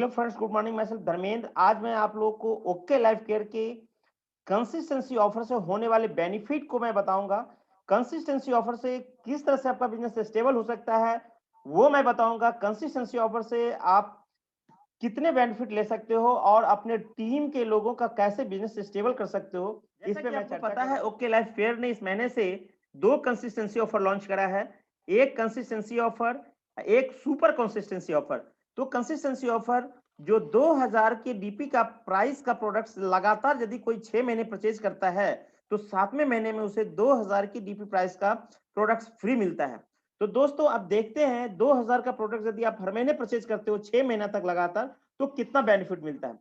Hello friends, good morning. मैं self Dharmendra. आज मैं आप लोगों को ओके लाइफ केयर के कंसिस्टेंसी ऑफर से होने वाले बेनिफिट को मैं बताऊंगा। कंसिस्टेंसी ऑफर से किस तरह से आपका बिजनेस स्टेबल हो सकता है वो मैं बताऊंगा। कंसिस्टेंसी ऑफर से आप कितने बेनिफिट ले सकते हो और अपने टीम के लोगों का कैसे बिजनेस स्टेबल कर सकते हो, इस पे मैं चर्चा पता है। ओके लाइफ केयर ने इस महीने से दो कंसिस्टेंसी ऑफर लॉन्च करा है। एक कंसिस्टेंसी ऑफर, एक सुपर कंसिस्टेंसी ऑफर। तो कंसिस्टेंसी ऑफर जो 2000 के डीपी का प्राइस का प्रोडक्ट्स लगातार यदि कोई 6 महीने परचेज करता है तो 7वें महीने में उसे 2000 की डीपी प्राइस का प्रोडक्ट्स फ्री मिलता है। तो दोस्तों अब देखते हैं 2000 का प्रोडक्ट यदि आप हर महीने परचेज करते हो 6 महीना तक लगातार तो कितना बेनिफिट मिलता है।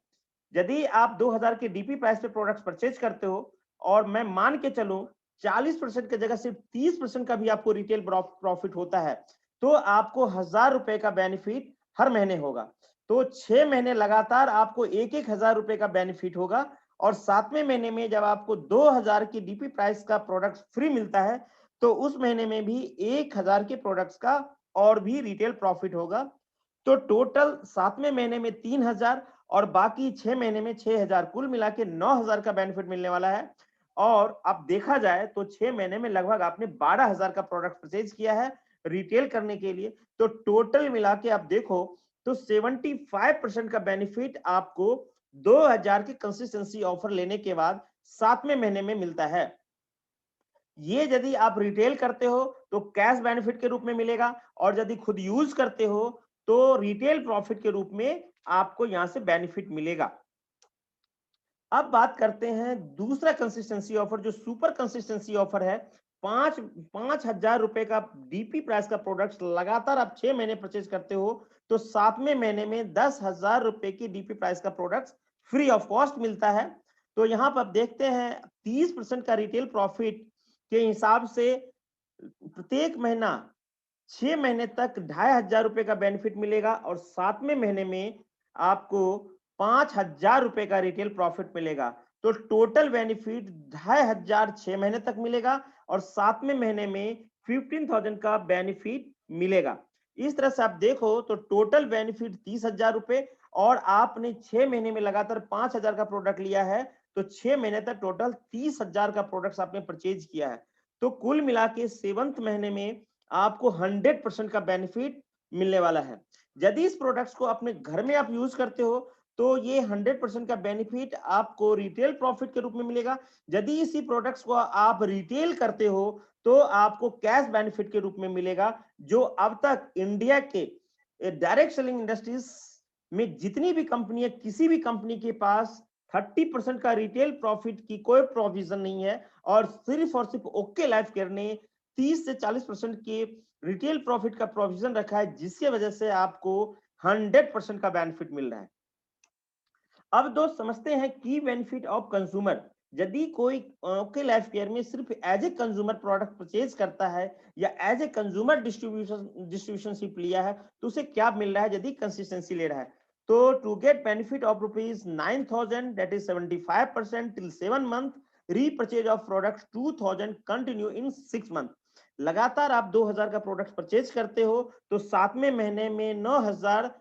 यदि आप 2000 के डीपी प्राइस पे प्रोडक्ट्स परचेज करते हो और मैं मान के चलूं 40% की जगह सिर्फ 30% का भी आपको रिटेल प्रॉफिट होता है तो आपको 1000 रुपए का बेनिफिट हर महीने होगा। तो 6 महीने लगातार आपको एक एक 1000 रुपए का बेनिफिट होगा और 7वें महीने में जब आपको 2000 की डीपी प्राइस का प्रोडक्ट फ्री मिलता है तो उस महीने में भी 1000 के प्रोडक्ट्स का और भी रिटेल प्रॉफिट होगा। तो टोटल 7वें महीने में 3000 और बाकी 6 महीने में 6000, कुल मिला के 9000 का बेनिफिट मिलने वाला है। और अब देखा जाए तो 6 महीने में लगभग आपने 12000 का प्रोडक्ट परचेज किया है रिटेल करने के लिए। तो टोटल मिला के आप देखो तो 75% का बेनिफिट आपको 2000 की कंसिस्टेंसी ऑफर लेने के बाद 7वें महीने में मिलता है। ये यदि आप रिटेल करते हो तो कैश बेनिफिट के रूप में मिलेगा और यदि खुद यूज करते हो तो रिटेल प्रॉफिट के रूप में आपको यहां से बेनिफिट मिलेगा। अब बात करते हैं दूसरा कंसिस्टेंसी ऑफर जो सुपर कंसिस्टेंसी ऑफर है। 5000 रुपए का डीपी प्राइस का प्रोडक्ट लगातार आप 6 महीने परचेज करते हो तो 7वें महीने में 10,000 रुपए की डीपी प्राइस का प्रोडक्ट फ्री ऑफ कॉस्ट मिलता है। तो यहां पर आप देखते हैं 30% का रिटेल प्रॉफिट के हिसाब से प्रत्येक महीना 6 महीने तक 2500 रुपए का बेनिफिट मिलेगा और 7वें महीने में आपको 5000 रुपए का रिटेल प्रॉफिट मिलेगा। तो टोटल बेनिफिट 2500 6 महीने तक मिलेगा और 7वें महीने में 15000 का बेनिफिट मिलेगा। इस तरह से आप देखो तो टोटल बेनिफिट 30,000 रुपए और आपने 6 महीने में लगातार 5000 का प्रोडक्ट लिया है तो 6 महीने तक टोटल 30,000 का प्रोडक्ट आपने परचेज किया है। तो कुल मिला के 7वें महीने में आपको 100% का बेनिफिट मिलने वाला है। यदि इस प्रोडक्ट्स को अपने घर में आप यूज करते हो तो ये 100% का बेनिफिट आपको रिटेल प्रॉफिट के रूप में मिलेगा। यदि इसी प्रोडक्ट्स को आप रिटेल करते हो तो आपको कैश बेनिफिट के रूप में मिलेगा। जो अब तक इंडिया के डायरेक्ट सेलिंग इंडस्ट्रीज में जितनी भी कंपनी है किसी भी कंपनी के पास 30% का रिटेल प्रॉफिट की कोई प्रोविजन नहीं है और सिर्फ ओके लाइफ केयर ने 30 से 40% के रिटेल प्रॉफिट का प्रोविजन रखा है जिसकी वजह से आपको 100% का बेनिफिट मिल रहा है। अब दोस्त समझते हैं की बेनिफिट ऑफ कंज्यूमर। यदि कोई ओके लाइफ केयर में सिर्फ as a consumer product purchase करता है या एज ए कंज्यूमर डिस्ट्रीब्यूशनशिप लिया है तो उसे क्या मिल रहा है यदि कंसिस्टेंसी ले रहा है। तो to get benefit of ₹9000 that is 75% till 7 month, repurchase of product 2000 continue in 6 month. लगातार आप 2000 का प्रोडक्ट परचेज करते हो तो 7वें महीने में 9000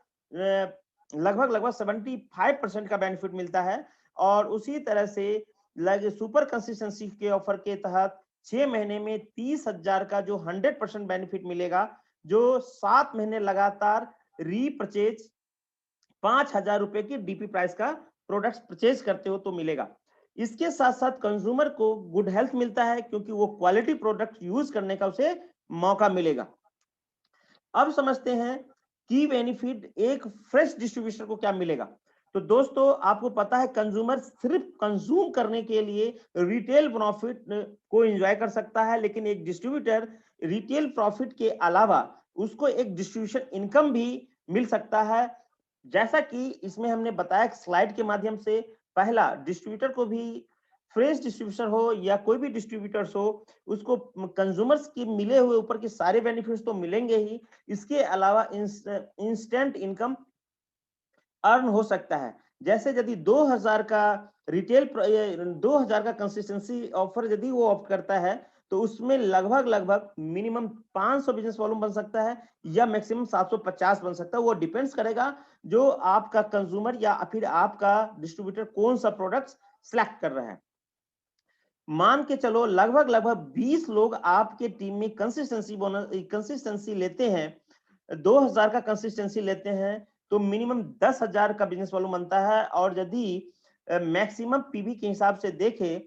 लगभग 75% का बेनिफिट मिलता है। और उसी तरह से सुपर कंसिस्टेंसी के ऑफर के तहत 6 महीने में 30,000 का जो 100% बेनिफिट मिलेगा जो 7 महीने लगातार रीपर्चेज 5000 रुपए की डीपी प्राइस का प्रोडक्ट परचेज करते हो तो मिलेगा। इसके साथ साथ कंज्यूमर को गुड हेल्थ मिलता है क्योंकि वो क्वालिटी प्रोडक्ट यूज करने का उसे मौका मिलेगा। अब समझते हैं की बेनिफिट एक फ्रेश डिस्ट्रीब्यूटर को क्या मिलेगा। तो दोस्तों आपको पता है कंज्यूमर सिर्फ कंज्यूम करने के लिए रिटेल प्रॉफिट को एंजॉय कर सकता है लेकिन एक डिस्ट्रीब्यूटर रिटेल प्रॉफिट के अलावा उसको एक डिस्ट्रीब्यूशन इनकम भी मिल सकता है। जैसा कि इसमें हमने बताया स्लाइड के माध्यम से, पहला डिस्ट्रीब्यूटर को भी फ्रेश डिस्ट्रीब्यूटर हो या कोई भी डिस्ट्रीब्यूटर्स हो उसको कंज्यूमर्स की मिले हुए ऊपर के सारे बेनिफिट्स तो मिलेंगे ही, इसके अलावा इंस्टेंट इनकम अर्न हो सकता है। जैसे यदि 2000 का रिटेल 2000 का कंसिस्टेंसी ऑफर यदि वो ऑप्ट करता है तो उसमें लगभग मिनिमम 500 बिजनेस वॉल्यूम बन सकता है या मैक्सिमम 750 बन सकता है। वो डिपेंड्स करेगा जो आपका कंज्यूमर या फिर आपका डिस्ट्रीब्यूटर कौन सा प्रोडक्ट सिलेक्ट कर रहा है। मान के चलो लगभग 20 लोग आपके टीम में कंसिस्टेंसी लेते हैं, 2000 का कंसिस्टेंसी लेते हैं, तो मिनिमम 10,000 का बिजनेस वॉल्यूम बनता है। और यदि मैक्सिमम पीवी के हिसाब से देखें,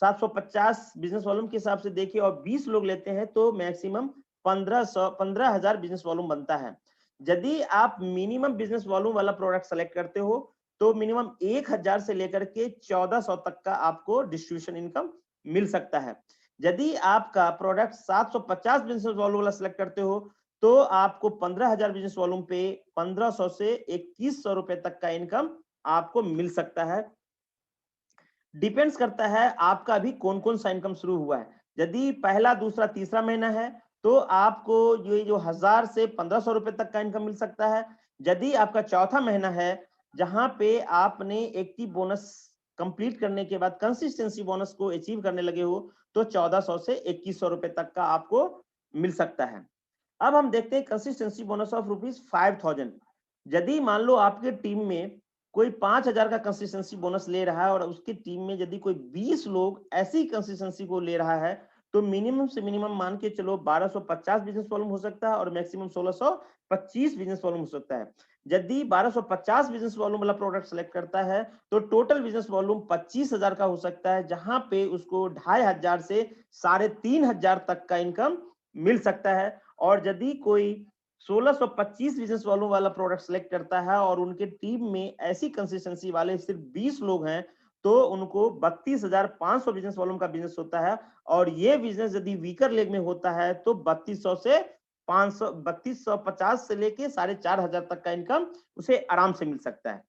750 बिजनेस वॉल्यूम के हिसाब से देखें और 20 लोग लेते हैं तो मैक्सिमम 15,000 बिजनेस वॉल्यूम बनता है। यदि आप मिनिमम बिजनेस वॉल्यूम वाला प्रोडक्ट सेलेक्ट करते हो तो मिनिमम 1000 से लेकर के 1400 तक का आपको डिस्ट्रीब्यूशन इनकम मिल सकता है। यदि आपका प्रोडक्ट 750 बिजनेस वॉल्यूम वाला सिलेक्ट करते हो तो आपको 15,000 बिजनेस वॉल्यूम पे 1500 से 2100 रुपए तक का इनकम आपको मिल सकता है। डिपेंड्स करता है आपका अभी कौन कौन सा इनकम शुरू हुआ है। यदि पहला, दूसरा, तीसरा महीना है तो आपको ये जो 1000 से 1500 रुपए तक का इनकम मिल सकता है। यदि आपका चौथा महीना है जहां पे आपने एक्टिव बोनस कंप्लीट करने के बाद कंसिस्टेंसी बोनस को अचीव करने लगे हो तो 1400 से 2100 रुपए तक का आपको मिल सकता है। अब हम देखते हैं कंसिस्टेंसी बोनस ऑफ ₹5000। यदि मान लो आपके टीम में कोई 5000 का कंसिस्टेंसी बोनस ले रहा है और उसकी टीम में यदि कोई 20 लोग ऐसी कंसिस्टेंसी को ले रहा है तो मिनिमम से मिनिमम मान के चलो 1250 बिजनेस वॉल्यूम हो सकता है और मैक्सिमम 1625 बिजनेस वॉल्यूम हो सकता है। यदि 1250 बिजनेस वॉल्यूम वाला प्रोडक्ट सेलेक्ट करता है तो टोटल बिजनेस वॉल्यूम 25,000 का हो सकता है, जहां पे उसको 2500 से 3500 तक का इनकम मिल सकता है। और यदि कोई 1625 बिजनेस वॉल्यूम वाला प्रोडक्ट सेलेक्ट करता है और उनके टीम में ऐसी कंसिस्टेंसी वाले सिर्फ 20 लोग हैं तो उनको 32,500 बिजनेस वॉल्यूम का बिजनेस होता है। और ये बिजनेस यदि वीकर लेग में होता है तो 3200 से 500 3250 से लेके 4500 तक का इनकम उसे आराम से मिल सकता है।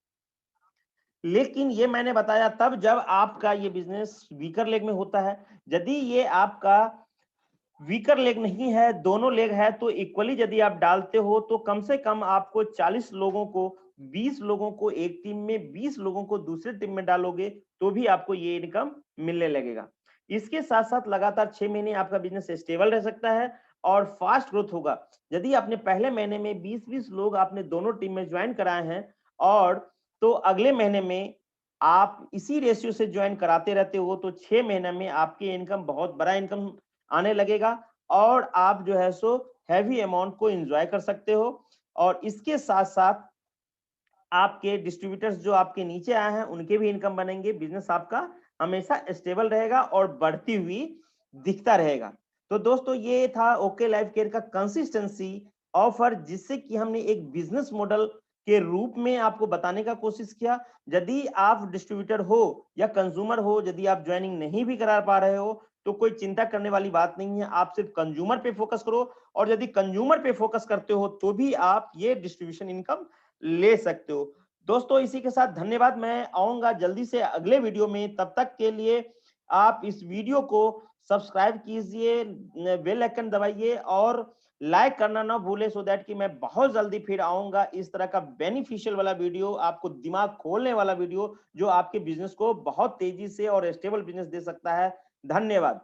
लेकिन ये मैंने बताया तब जब आपका ये बिजनेस वीकर लेग में होता है। यदि ये आपका वीकर लेग नहीं है, दोनों लेग है, तो इक्वली यदि आप डालते हो तो कम से कम आपको 40 लोगों को, 20 लोगों को एक टीम में, 20 लोगों को दूसरे टीम में डालोगे तो भी आपको ये इनकम मिलने लगेगा। इसके साथ साथ लगातार 6 महीने आपका बिजनेस स्टेबल रह सकता है और फास्ट ग्रोथ होगा। यदि आपने पहले महीने में 20-20 लोग आपने दोनों टीम में ज्वाइन कराए हैं और तो अगले महीने में आप इसी रेशियो से ज्वाइन कराते रहते हो तो 6 महीने में आपकी इनकम बहुत बड़ा इनकम आने लगेगा और आप जो है सो हैवी अमाउंट को एंजॉय कर सकते हो। और इसके साथ साथ आपके डिस्ट्रीब्यूटर्स जो आपके नीचे आए हैं उनके भी इनकम बनेंगे, बिजनेस आपका हमेशा स्टेबल रहेगा और बढ़ती हुई दिखता रहेगा। तो दोस्तों ये था ओके लाइफ केयर का कंसिस्टेंसी ऑफर, जिससे कि हमने एक बिजनेस मॉडल के रूप में आपको बताने का कोशिश किया। यदि आप डिस्ट्रीब्यूटर हो या कंज्यूमर हो, यदि आप ज्वाइनिंग नहीं भी करा पा रहे हो तो कोई चिंता करने वाली बात नहीं है, आप सिर्फ कंज्यूमर पे फोकस करो। और यदि कंज्यूमर पे फोकस करते हो तो भी आप ये डिस्ट्रीब्यूशन इनकम ले सकते हो। दोस्तों इसी के साथ धन्यवाद, मैं आऊंगा जल्दी से अगले वीडियो में। तब तक के लिए आप इस वीडियो को सब्सक्राइब कीजिए, बेल आइकन दबाइए और लाइक करना ना भूले, सो दैट कि मैं बहुत जल्दी फिर आऊंगा इस तरह का बेनिफिशियल वाला वीडियो, आपको दिमाग खोलने वाला वीडियो जो आपके बिजनेस को बहुत तेजी से और स्टेबल बिजनेस दे सकता है। धन्यवाद।